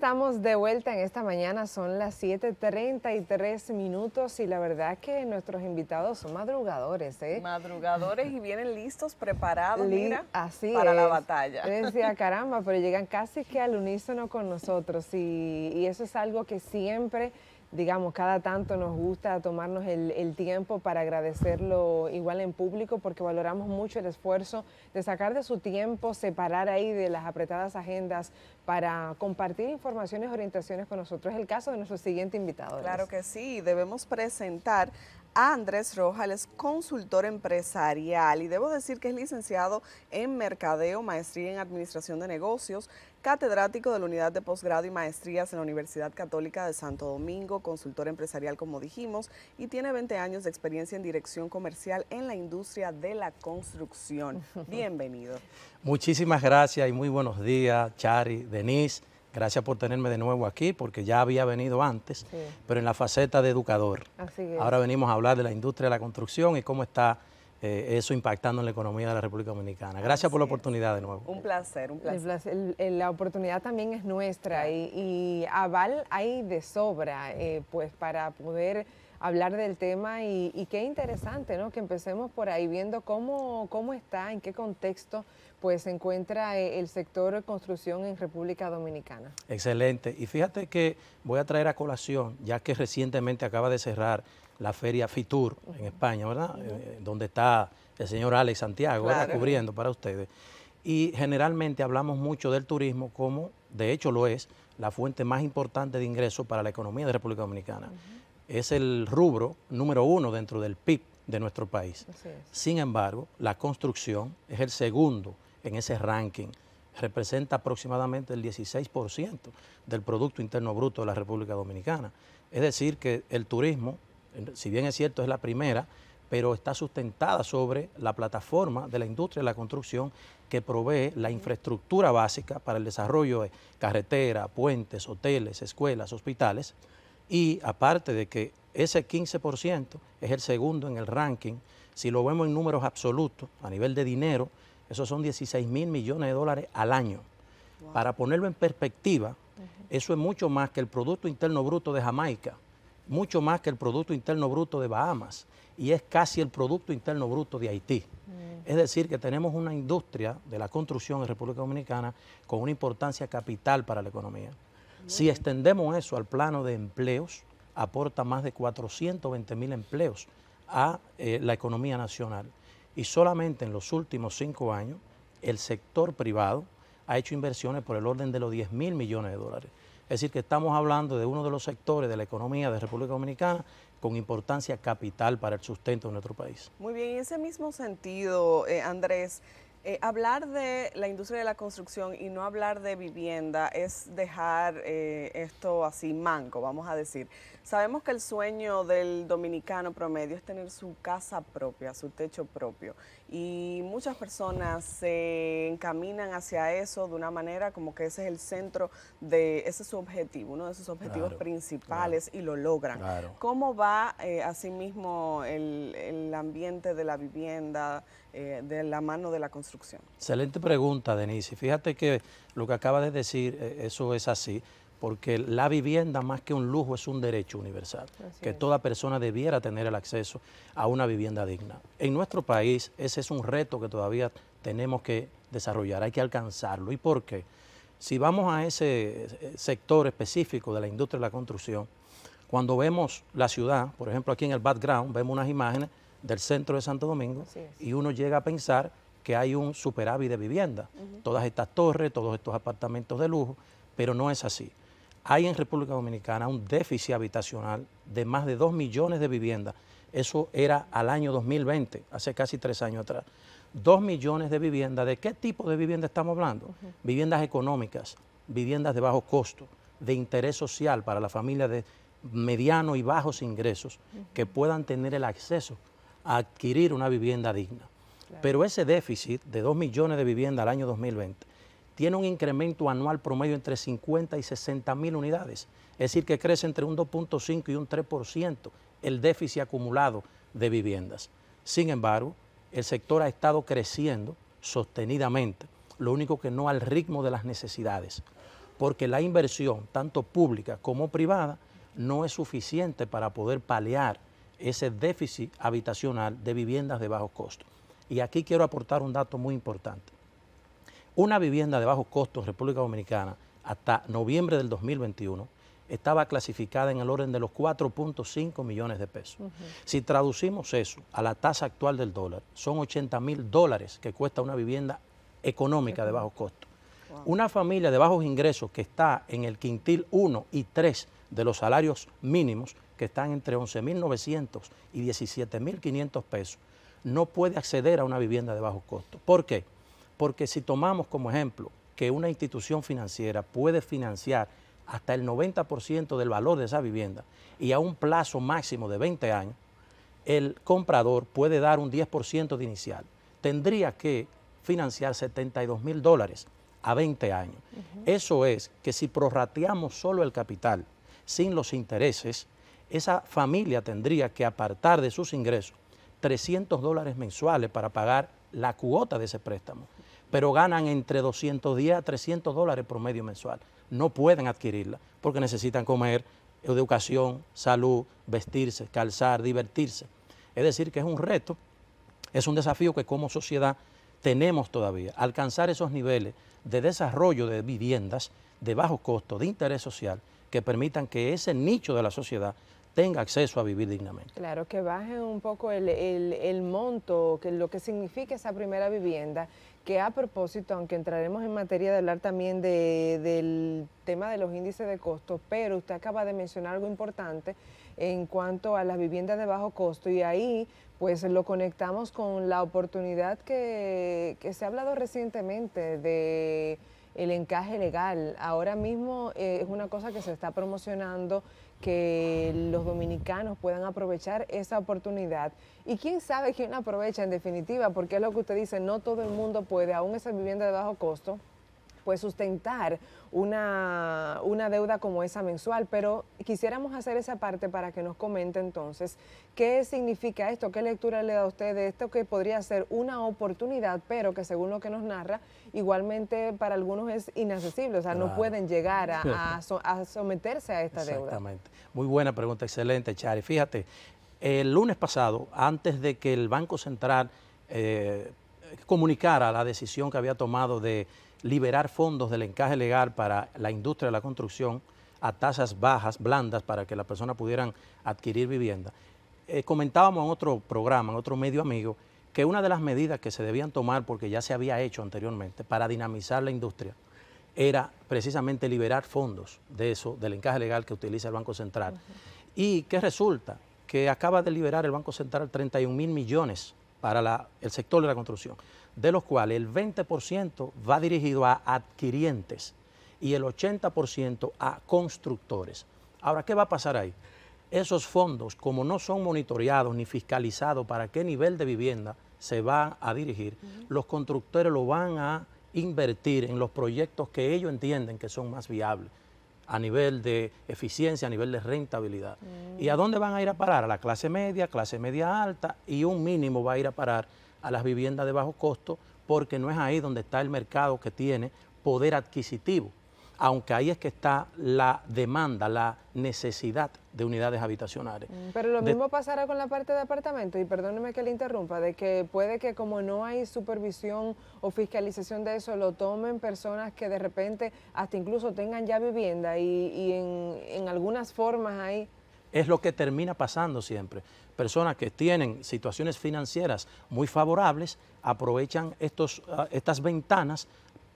estamos de vuelta en esta mañana, son las 7:33 minutos y la verdad que nuestros invitados son madrugadores, ¿eh? Madrugadores y vienen listos, preparados, mira, así para es. la batalla. Yo decía, caramba, pero llegan casi que al unísono con nosotros y eso es algo que siempre, digamos, cada tanto nos gusta tomarnos el tiempo para agradecerlo igual en público porque valoramos mucho el esfuerzo de sacar de su tiempo, separar ahí de las apretadas agendas para compartir informaciones, orientaciones con nosotros. Es el caso de nuestro siguiente invitado. Claro que sí, debemos presentar a Andrés Rojas, él es consultor empresarial y debo decir que es licenciado en Mercadeo, maestría en Administración de Negocios, catedrático de la Unidad de Posgrado y Maestrías en la Universidad Católica de Santo Domingo, consultor empresarial como dijimos, y tiene 20 años de experiencia en dirección comercial en la industria de la construcción. Bienvenido. Muchísimas gracias y muy buenos días, Chari, Denise. Gracias por tenerme de nuevo aquí, porque ya había venido antes, sí, pero en la faceta de educador. Así es. Ahora venimos a hablar de la industria de la construcción y cómo está eso impactando en la economía de la República Dominicana. Gracias por la oportunidad de nuevo. Un placer, un placer. La oportunidad también es nuestra y aval hay de sobra, pues para poder hablar del tema y qué interesante, ¿no? Que empecemos por ahí viendo cómo está, en qué contexto pues se encuentra el sector de construcción en República Dominicana. Excelente. Y fíjate que voy a traer a colación, ya que recientemente acaba de cerrar la feria Fitur en España, ¿verdad? Donde está el señor Alex Santiago, claro, cubriendo para ustedes. Y generalmente hablamos mucho del turismo como, de hecho lo es, la fuente más importante de ingresos para la economía de República Dominicana. Es el rubro número 1 dentro del PIB de nuestro país. Sin embargo, la construcción es el segundo en ese ranking, representa aproximadamente el 16% del Producto Interno Bruto de la República Dominicana. Es decir, que el turismo, si bien es cierto, es la primera, pero está sustentada sobre la plataforma de la industria de la construcción que provee la infraestructura básica para el desarrollo de carreteras, puentes, hoteles, escuelas, hospitales, y aparte de que ese 15% es el segundo en el ranking, si lo vemos en números absolutos, a nivel de dinero, esos son 16.000 millones de dólares al año. Wow. Para ponerlo en perspectiva, eso es mucho más que el Producto Interno Bruto de Jamaica, mucho más que el Producto Interno Bruto de Bahamas y es casi el Producto Interno Bruto de Haití. Es decir, que tenemos una industria de la construcción en República Dominicana con una importancia capital para la economía. Si extendemos eso al plano de empleos, aporta más de 420.000 empleos a la economía nacional. Y solamente en los últimos 5 años, el sector privado ha hecho inversiones por el orden de los 10.000 millones de dólares. Es decir, que estamos hablando de uno de los sectores de la economía de República Dominicana con importancia capital para el sustento de nuestro país. Muy bien, en ese mismo sentido, Andrés, hablar de la industria de la construcción y no hablar de vivienda es dejar esto así manco, vamos a decir. Sabemos que el sueño del dominicano promedio es tener su casa propia, su techo propio. Y muchas personas se encaminan hacia eso de una manera como que ese es el centro ese es su objetivo, uno de sus objetivos principales y lo logran. ¿Cómo va asimismo el ambiente de la vivienda de la mano de la construcción? Excelente pregunta, Denise. Fíjate que lo que acaba de decir, eso es así, porque la vivienda más que un lujo es un derecho universal, que toda persona debiera tener el acceso a una vivienda digna. En nuestro país ese es un reto que todavía tenemos que desarrollar, hay que alcanzarlo. ¿Y por qué? Si vamos a ese sector específico de la industria de la construcción, cuando vemos la ciudad, por ejemplo aquí en el background, vemos unas imágenes del centro de Santo Domingo y uno llega a pensar que hay un superávit de vivienda, todas estas torres, todos estos apartamentos de lujo, pero no es así. Hay en República Dominicana un déficit habitacional de más de 2 millones de viviendas. Eso era al año 2020, hace casi 3 años atrás. 2 millones de viviendas. ¿De qué tipo de vivienda estamos hablando? Viviendas económicas, viviendas de bajo costo, de interés social para las familias de medianos y bajos ingresos que puedan tener el acceso a adquirir una vivienda digna. Pero ese déficit de 2 millones de viviendas al año 2020 tiene un incremento anual promedio entre 50 y 60.000 unidades. Es decir, que crece entre un 2.5 y un 3% el déficit acumulado de viviendas. Sin embargo, el sector ha estado creciendo sostenidamente, lo único que no al ritmo de las necesidades. porque la inversión, tanto pública como privada, no es suficiente para poder paliar ese déficit habitacional de viviendas de bajo costo. Y aquí quiero aportar un dato muy importante. Una vivienda de bajo costo en República Dominicana hasta noviembre del 2021 estaba clasificada en el orden de los 4.5 millones de pesos. Si traducimos eso a la tasa actual del dólar, son $80,000 que cuesta una vivienda económica de bajo costo. Una familia de bajos ingresos que está en el quintil 1 y 3 de los salarios mínimos, que están entre 11.900 y 17.500 pesos, no puede acceder a una vivienda de bajo costo. ¿Por qué? Porque si tomamos como ejemplo que una institución financiera puede financiar hasta el 90% del valor de esa vivienda y a un plazo máximo de 20 años, el comprador puede dar un 10% de inicial. Tendría que financiar $72,000 a 20 años. Eso es que si prorrateamos solo el capital sin los intereses, esa familia tendría que apartar de sus ingresos $300 mensuales para pagar la cuota de ese préstamo, pero ganan entre $210 a $300 promedio mensual. No pueden adquirirla porque necesitan comer, educación, salud, vestirse, calzar, divertirse. Es decir, que es un reto, es un desafío que como sociedad tenemos todavía. Alcanzar esos niveles de desarrollo de viviendas de bajo costo, de interés social, que permitan que ese nicho de la sociedad tenga acceso a vivir dignamente. Claro, que baje un poco el monto, que lo que significa esa primera vivienda, que a propósito, aunque entraremos en materia de hablar también del tema de los índices de costo, pero usted acaba de mencionar algo importante en cuanto a las viviendas de bajo costo, y ahí pues lo conectamos con la oportunidad que se ha hablado recientemente de el encaje legal. Ahora mismo es una cosa que se está promocionando, que los dominicanos puedan aprovechar esa oportunidad. Y quién sabe quién la aprovecha en definitiva, porque es lo que usted dice, no todo el mundo puede, aún esa vivienda de bajo costo, pues sustentar una deuda como esa mensual, pero quisiéramos hacer esa parte para que nos comente entonces qué significa esto, qué lectura le da a usted de esto, que podría ser una oportunidad, pero que según lo que nos narra, igualmente para algunos es inaccesible, o sea, claro, no pueden llegar a someterse a esta deuda. Exactamente. Muy buena pregunta, excelente, Chari. Fíjate, el lunes pasado, antes de que el Banco Central comunicara la decisión que había tomado de liberar fondos del encaje legal para la industria de la construcción a tasas bajas, blandas, para que las personas pudieran adquirir vivienda. Comentábamos en otro programa, en otro medio amigo, que una de las medidas que se debían tomar, porque ya se había hecho anteriormente, para dinamizar la industria, era precisamente liberar fondos de eso, del encaje legal que utiliza el Banco Central. ¿Y qué resulta? Que acaba de liberar el Banco Central 31.000 millones para el sector de la construcción, de los cuales el 20% va dirigido a adquirientes y el 80% a constructores. Ahora, ¿qué va a pasar ahí? Esos fondos, como no son monitoreados ni fiscalizados para qué nivel de vivienda se va a dirigir, los constructores lo van a invertir en los proyectos que ellos entienden que son más viables a nivel de eficiencia, a nivel de rentabilidad. ¿Y a dónde van a ir a parar? A la clase media alta, y un mínimo va a ir a parar a las viviendas de bajo costo, porque no es ahí donde está el mercado que tiene poder adquisitivo, aunque ahí es que está la demanda, la necesidad de unidades habitacionales. Pero lo mismo pasará con la parte de apartamentos, y perdóneme que le interrumpa, de que puede que como no hay supervisión o fiscalización de eso, lo tomen personas que de repente hasta incluso tengan ya vivienda y en algunas formas ahí. Es lo que termina pasando siempre. Personas que tienen situaciones financieras muy favorables aprovechan estas ventanas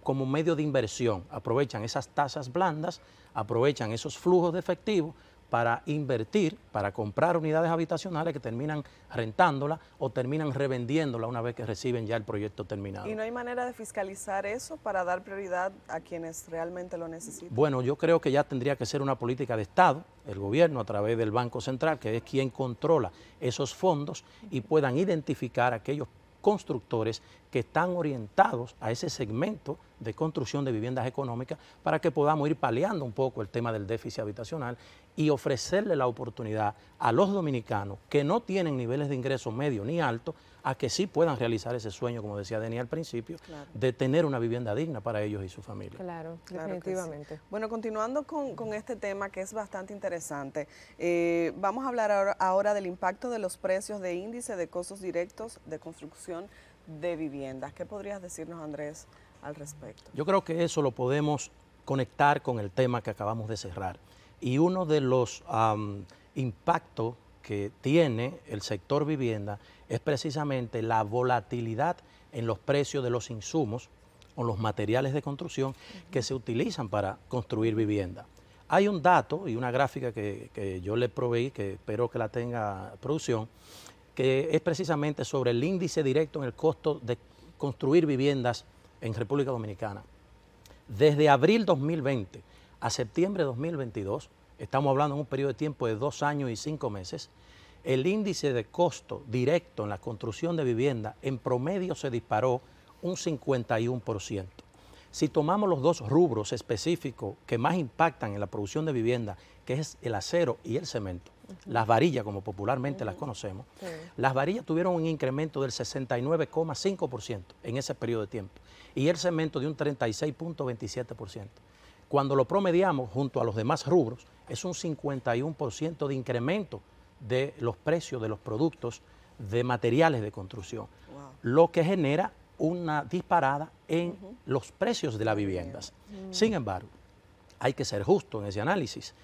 como medio de inversión, aprovechan esas tasas blandas, aprovechan esos flujos de efectivo para invertir, para comprar unidades habitacionales que terminan rentándola o terminan revendiéndola una vez que reciben ya el proyecto terminado. ¿Y no hay manera de fiscalizar eso para dar prioridad a quienes realmente lo necesitan? Bueno, yo creo que ya tendría que ser una política de Estado, el gobierno a través del Banco Central, que es quien controla esos fondos, y puedan identificar aquellos constructores que están orientados a ese segmento de construcción de viviendas económicas para que podamos ir paliando un poco el tema del déficit habitacional y ofrecerle la oportunidad a los dominicanos que no tienen niveles de ingreso medio ni alto a que sí puedan realizar ese sueño, como decía Denis al principio, de tener una vivienda digna para ellos y su familia. Claro, definitivamente. Sí. Bueno, continuando con este tema que es bastante interesante, vamos a hablar ahora del impacto de los precios de índice de costos directos de construcción de viviendas. ¿Qué podrías decirnos, Andrés, al respecto? Yo creo que eso lo podemos conectar con el tema que acabamos de cerrar. Y uno de los impactos que tiene el sector vivienda es precisamente la volatilidad en los precios de los insumos o los materiales de construcción que se utilizan para construir vivienda. Hay un dato y una gráfica que yo le proveí, que espero que la tenga producción, que es precisamente sobre el índice directo en el costo de construir viviendas en República Dominicana. Desde abril 2020 a septiembre de 2022, estamos hablando en un periodo de tiempo de 2 años y 5 meses, el índice de costo directo en la construcción de vivienda en promedio se disparó un 51%. Si tomamos los dos rubros específicos que más impactan en la producción de vivienda, que es el acero y el cemento, las varillas como popularmente las conocemos, las varillas tuvieron un incremento del 69,5% en ese periodo de tiempo y el cemento de un 36,27%. Cuando lo promediamos junto a los demás rubros, es un 51% de incremento de los precios de los productos de materiales de construcción, lo que genera una disparada en los precios de las viviendas. Sin embargo, hay que ser justo en ese análisis.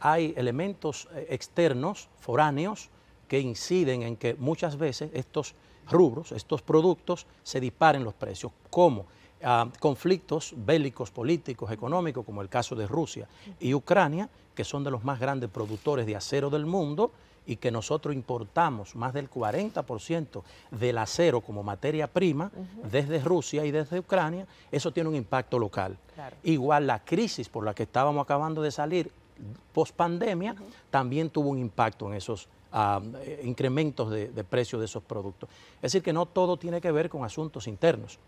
Hay elementos externos, foráneos, que inciden en que muchas veces estos rubros, estos productos, se disparen los precios, como conflictos bélicos, políticos, económicos, como el caso de Rusia y Ucrania, que son de los más grandes productores de acero del mundo, y que nosotros importamos más del 40% del acero como materia prima desde Rusia y desde Ucrania. Eso tiene un impacto local. Claro. Igual la crisis por la que estábamos acabando de salir post pandemia también tuvo un impacto en esos incrementos de precios de esos productos. Es decir, que no todo tiene que ver con asuntos internos,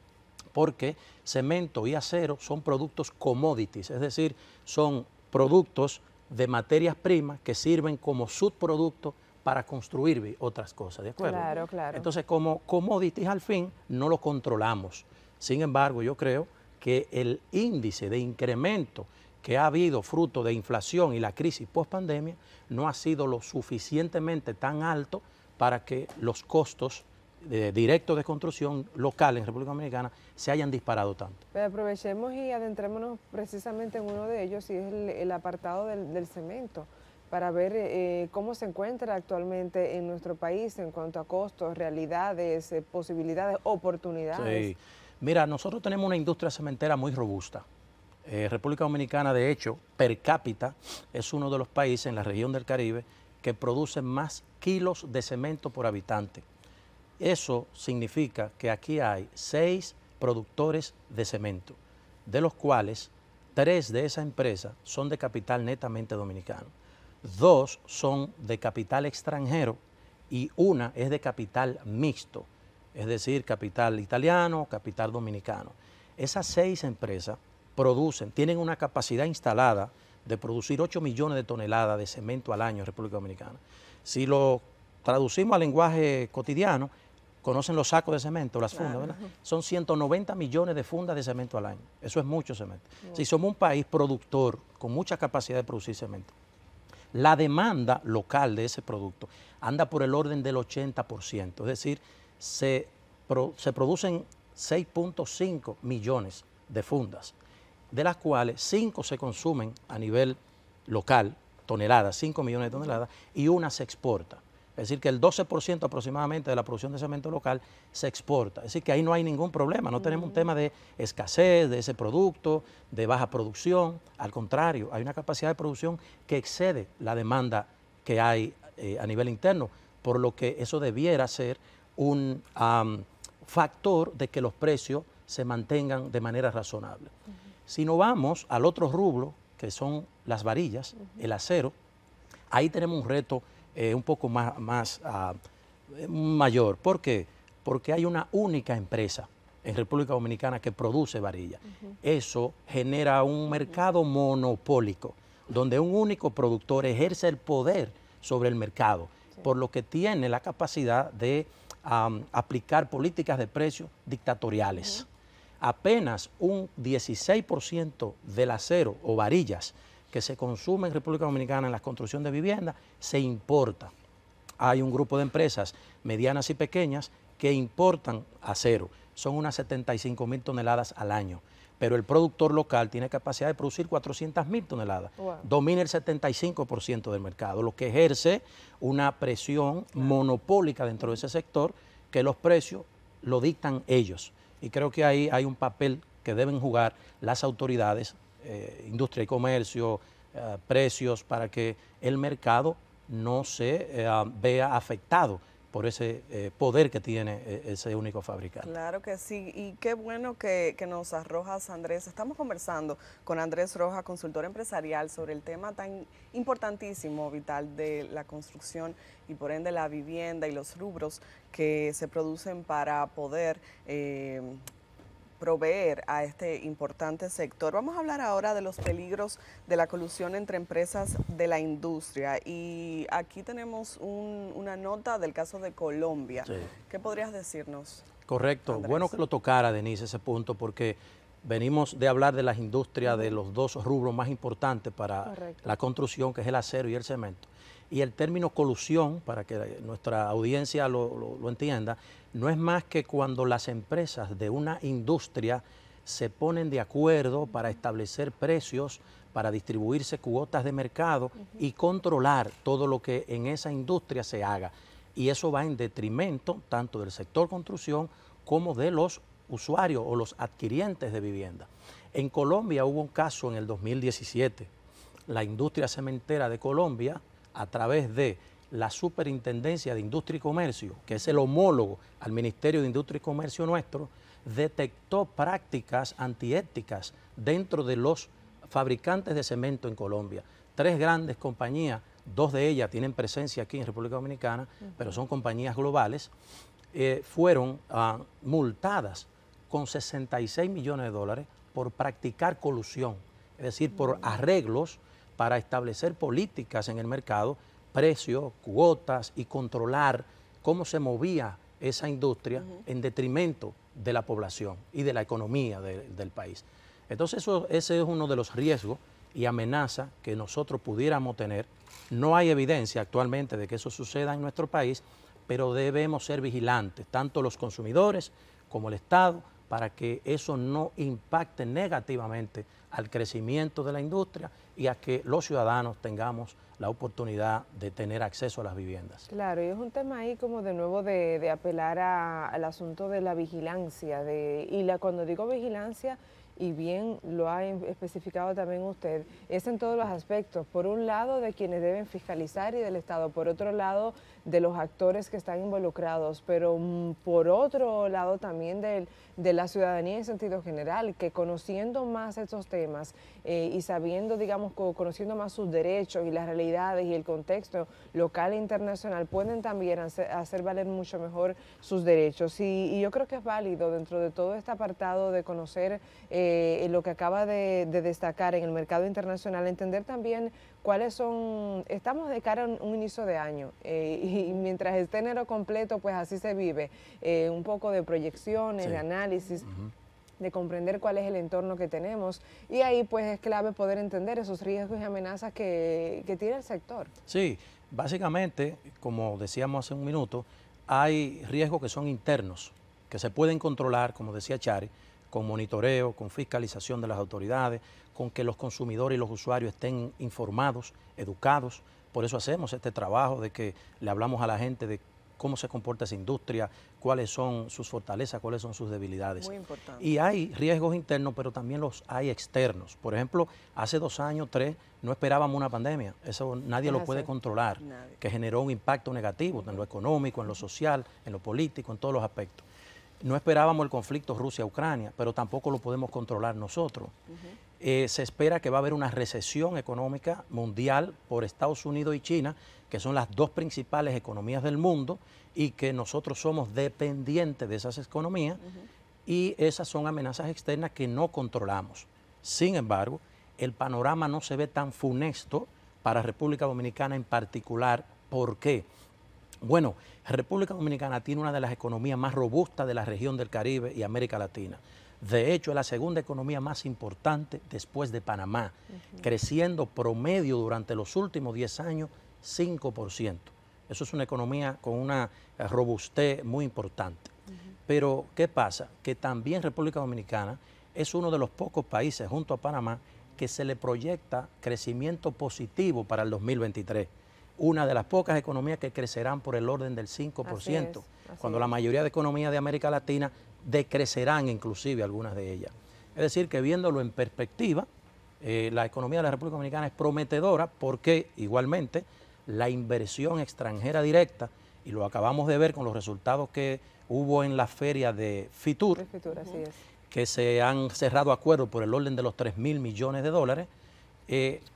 porque cemento y acero son productos commodities, es decir, son productos de materias primas que sirven como subproducto para construir otras cosas, ¿de acuerdo? Claro, claro. Entonces, como commodities al fin no lo controlamos. Sin embargo, yo creo que el índice de incremento que ha habido fruto de inflación y la crisis post-pandemia no ha sido lo suficientemente tan alto para que los costos directos de construcción local en República Dominicana se hayan disparado tanto. Pero aprovechemos y adentrémonos precisamente en uno de ellos, y es el apartado del cemento, para ver cómo se encuentra actualmente en nuestro país en cuanto a costos, realidades, posibilidades, oportunidades. Sí. Mira, nosotros tenemos una industria cementera muy robusta. República Dominicana, de hecho, per cápita, es uno de los países en la región del Caribe que produce más kilos de cemento por habitante. Eso significa que aquí hay 6 productores de cemento, de los cuales 3 de esa empresa son de capital netamente dominicano, 2 son de capital extranjero y una es de capital mixto, es decir, capital italiano, capital dominicano. Esas 6 empresas tienen una capacidad instalada de producir 8 millones de toneladas de cemento al año en República Dominicana. Si lo traducimos al lenguaje cotidiano, conocen los sacos de cemento, las fundas, ¿verdad? Son 190 millones de fundas de cemento al año. Eso es mucho cemento. Si somos un país productor con mucha capacidad de producir cemento, la demanda local de ese producto anda por el orden del 80%. Es decir, se producen 6.5 millones de fundas, de las cuales 5 se consumen a nivel local, toneladas, 5 millones de toneladas, y una se exporta. Es decir, que el 12% aproximadamente de la producción de cemento local se exporta. Es decir, que ahí no hay ningún problema, no tenemos un tema de escasez de ese producto, de baja producción. Al contrario, hay una capacidad de producción que excede la demanda que hay a nivel interno, por lo que eso debiera ser un factor de que los precios se mantengan de manera razonable. Si no vamos al otro rubro, que son las varillas, el acero, ahí tenemos un reto un poco más mayor. ¿Por qué? Porque hay una única empresa en República Dominicana que produce varillas. Eso genera un mercado monopólico. donde un único productor ejerce el poder sobre el mercado, por lo que tiene la capacidad de aplicar políticas de precios dictatoriales. Apenas un 16% del acero o varillas que se consume en República Dominicana en la construcción de viviendas se importa. Hay un grupo de empresas medianas y pequeñas que importan acero. Son unas 75.000 toneladas al año. Pero el productor local tiene capacidad de producir 400.000 toneladas. Wow. Domina el 75% del mercado, lo que ejerce una presión monopólica dentro de ese sector, que los precios lo dictan ellos. Y creo que ahí hay un papel que deben jugar las autoridades, industria y comercio, precios, para que el mercado no se vea afectado por ese poder que tiene ese único fabricante. Claro que sí, y qué bueno que nos arrojas, Andrés. Estamos conversando con Andrés Rojas, consultor empresarial, sobre el tema tan importantísimo, vital, de la construcción y por ende la vivienda y los rubros que se producen para poder proveer a este importante sector. Vamos a hablar ahora de los peligros de la colusión entre empresas de la industria, y aquí tenemos una nota del caso de Colombia. Sí. ¿Qué podrías decirnos? Correcto, Andrés? Bueno que lo tocara, Denise, ese punto, porque venimos de hablar de las industrias de los dos rubros más importantes para la construcción, que es el acero y el cemento. Y el término colusión, para que nuestra audiencia lo entienda, no es más que cuando las empresas de una industria se ponen de acuerdo para establecer precios, para distribuirse cuotas de mercado y controlar todo lo que en esa industria se haga. Y eso va en detrimento tanto del sector construcción como de los usuarios o los adquirientes de vivienda. En Colombia hubo un caso en el 2017. La industria cementera de Colombia, a través de la Superintendencia de Industria y Comercio, que es el homólogo al Ministerio de Industria y Comercio nuestro, detectó prácticas antiéticas dentro de los fabricantes de cemento en Colombia. 3 grandes compañías, 2 de ellas tienen presencia aquí en República Dominicana, pero son compañías globales, fueron multadas con 66 millones de dólares por practicar colusión, es decir, por arreglos para establecer políticas en el mercado, precios, cuotas y controlar cómo se movía esa industria en detrimento de la población y de la economía del país. Entonces ese es uno de los riesgos y amenazas que nosotros pudiéramos tener. No hay evidencia actualmente de que eso suceda en nuestro país, pero debemos ser vigilantes, tanto los consumidores como el Estado, para que eso no impacte negativamente al crecimiento de la industria y a que los ciudadanos tengamos la oportunidad de tener acceso a las viviendas. Claro, y es un tema ahí como de nuevo de apelar al asunto de la vigilancia, cuando digo vigilancia, y bien lo ha especificado también usted, es en todos los aspectos. Por un lado, de quienes deben fiscalizar y del Estado. Por otro lado, de los actores que están involucrados. Pero por otro lado también de la ciudadanía en sentido general, que conociendo más estos temas y sabiendo, digamos, conociendo más sus derechos y las realidades y el contexto local e internacional, pueden también hacer valer mucho mejor sus derechos. Y yo creo que es válido dentro de todo este apartado de conocer lo que acaba de destacar en el mercado internacional, entender también cuáles son, estamos de cara a un inicio de año y mientras esté enero completo, pues así se vive, un poco de proyecciones, de análisis, de comprender cuál es el entorno que tenemos, y ahí pues es clave poder entender esos riesgos y amenazas que tiene el sector. Sí, básicamente, como decíamos hace un minuto, hay riesgos que son internos, que se pueden controlar, como decía Chari, con monitoreo, con fiscalización de las autoridades, con que los consumidores y los usuarios estén informados, educados. Por eso hacemos este trabajo de que le hablamos a la gente de cómo se comporta esa industria, cuáles son sus fortalezas, cuáles son sus debilidades. Muy importante. Y hay riesgos internos, pero también los hay externos. Por ejemplo, hace 2 años, 3, no esperábamos una pandemia. Eso nadie lo puede controlar, que generó un impacto negativo en lo económico, en lo social, en lo político, en todos los aspectos. No esperábamos el conflicto Rusia-Ucrania, pero tampoco lo podemos controlar nosotros. Se espera que va a haber una recesión económica mundial por Estados Unidos y China, que son las 2 principales economías del mundo, y que nosotros somos dependientes de esas economías, y esas son amenazas externas que no controlamos. Sin embargo, el panorama no se ve tan funesto para República Dominicana en particular. ¿Por qué? Bueno, República Dominicana tiene una de las economías más robustas de la región del Caribe y América Latina. De hecho, es la segunda economía más importante después de Panamá, creciendo promedio durante los últimos 10 años 5%. Eso es una economía con una robustez muy importante. Pero, ¿qué pasa? Que también República Dominicana es uno de los pocos países, junto a Panamá, que se le proyecta crecimiento positivo para el 2023. Una de las pocas economías que crecerán por el orden del 5%, cuando la mayoría de economías de América Latina decrecerán inclusive algunas de ellas. Es decir, que viéndolo en perspectiva, la economía de la República Dominicana es prometedora porque igualmente la inversión extranjera directa, y lo acabamos de ver con los resultados que hubo en la feria de Fitur, Así es. que se han cerrado acuerdos por el orden de los 3.000 millones de dólares.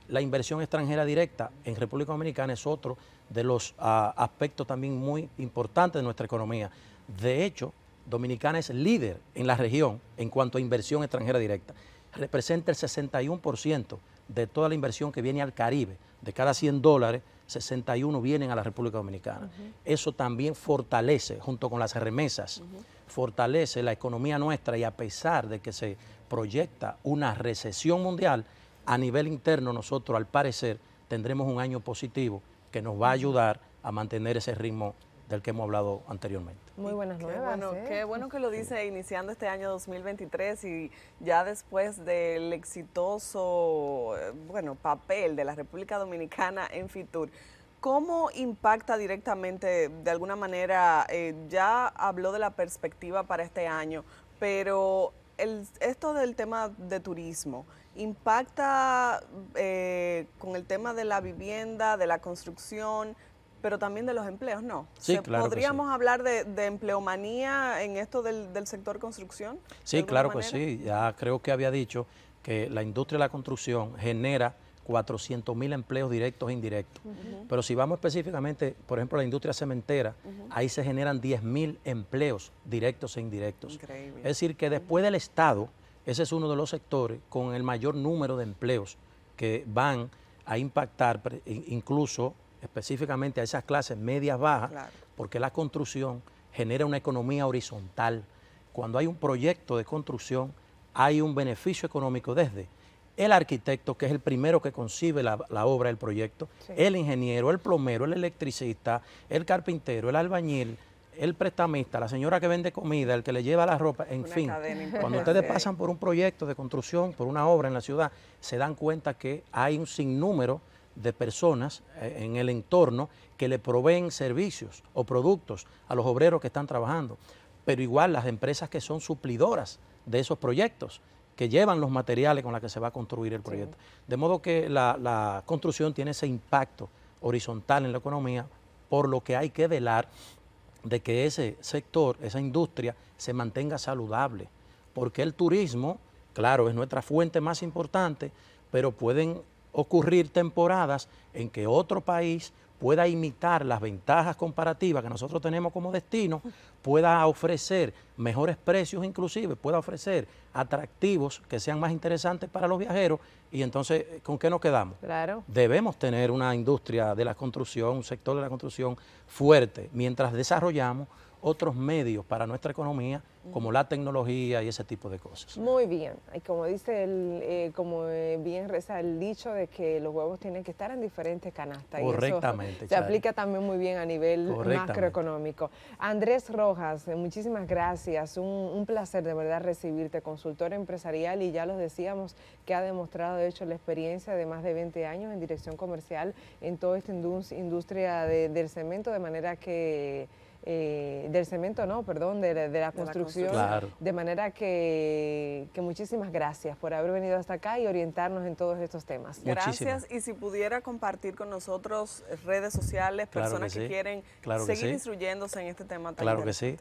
La inversión extranjera directa en República Dominicana es otro de los aspectos también muy importantes de nuestra economía. De hecho, Dominicana es líder en la región en cuanto a inversión extranjera directa. Representa el 61% de toda la inversión que viene al Caribe. De cada 100 dólares, 61 vienen a la República Dominicana. Eso también fortalece, junto con las remesas, fortalece la economía nuestra, y a pesar de que se proyecta una recesión mundial, a nivel interno nosotros al parecer tendremos un año positivo que nos va a ayudar a mantener ese ritmo del que hemos hablado anteriormente. Muy buenas nuevas. Qué bueno que lo dice iniciando este año 2023 y ya después del exitoso papel de la República Dominicana en Fitur. ¿Cómo impacta directamente, de alguna manera, ya habló de la perspectiva para este año, pero esto del tema de turismo, impacta con el tema de la vivienda, de la construcción, pero también de los empleos, ¿no? Sí, claro. ¿Podríamos hablar de empleomanía en esto del sector construcción? Sí, claro que sí. Ya creo que había dicho que la industria de la construcción genera 400.000 empleos directos e indirectos. Pero si vamos específicamente, por ejemplo, a la industria cementera, ahí se generan 10.000 empleos directos e indirectos. Increíble. Es decir, que después del Estado, ese es uno de los sectores con el mayor número de empleos que van a impactar incluso específicamente a esas clases medias bajas, porque la construcción genera una economía horizontal. Cuando hay un proyecto de construcción, hay un beneficio económico desde el arquitecto, que es el primero que concibe la obra, el proyecto, el ingeniero, el plomero, el electricista, el carpintero, el albañil, el prestamista, la señora que vende comida, el que le lleva la ropa, en fin. Cuando ustedes pasan por un proyecto de construcción, por una obra en la ciudad, se dan cuenta que hay un sinnúmero de personas en el entorno que le proveen servicios o productos a los obreros que están trabajando. Pero igual las empresas que son suplidoras de esos proyectos, que llevan los materiales con los que se va a construir el proyecto. De modo que la construcción tiene ese impacto horizontal en la economía, por lo que hay que velar de que ese sector, esa industria, se mantenga saludable. Porque el turismo, claro, es nuestra fuente más importante, pero pueden ocurrir temporadas en que otro país pueda imitar las ventajas comparativas que nosotros tenemos como destino, pueda ofrecer mejores precios inclusive, pueda ofrecer atractivos que sean más interesantes para los viajeros, y entonces, ¿con qué nos quedamos? Claro. Debemos tener una industria de la construcción, un sector de la construcción fuerte, mientras desarrollamos otros medios para nuestra economía, como la tecnología y ese tipo de cosas. Muy bien. Y como dice, como bien reza el dicho de que los huevos tienen que estar en diferentes canastas. Correctamente. Y eso se aplica también muy bien a nivel macroeconómico. Andrés Rojas, muchísimas gracias. Un placer de verdad recibirte, consultor empresarial, y ya los decíamos que ha demostrado de hecho la experiencia de más de 20 años en dirección comercial en toda esta industria del cemento, de manera que del cemento no, perdón, de la construcción, claro. De manera que muchísimas gracias por haber venido hasta acá y orientarnos en todos estos temas. Gracias, y si pudiera compartir con nosotros redes sociales, personas que quieren seguir instruyéndose en este tema tan interesante. Claro que sí.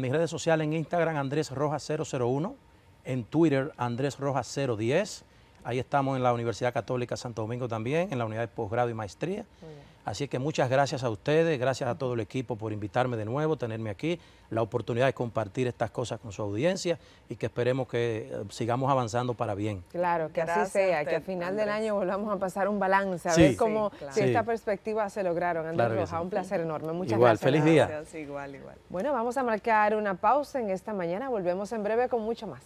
Mis redes sociales en Instagram, Andrés Rojas 001, en Twitter, Andrés Rojas 010, ahí estamos en la Universidad Católica Santo Domingo también, en la unidad de posgrado y maestría. Así que muchas gracias a ustedes, gracias a todo el equipo por invitarme de nuevo, tenerme aquí, la oportunidad de compartir estas cosas con su audiencia y que esperemos que sigamos avanzando para bien. Claro, que Gracias así sea, a que al usted, final Andrés. del año volvamos a pasar un balance, a Sí. ver cómo, Sí, claro. si Sí. estas perspectivas se lograron. Andrés Claro que Rojas, sí. un placer enorme. Muchas Igual, gracias. feliz día. Gracias, igual, igual. Bueno, vamos a marcar una pausa en esta mañana. Volvemos en breve con mucho más.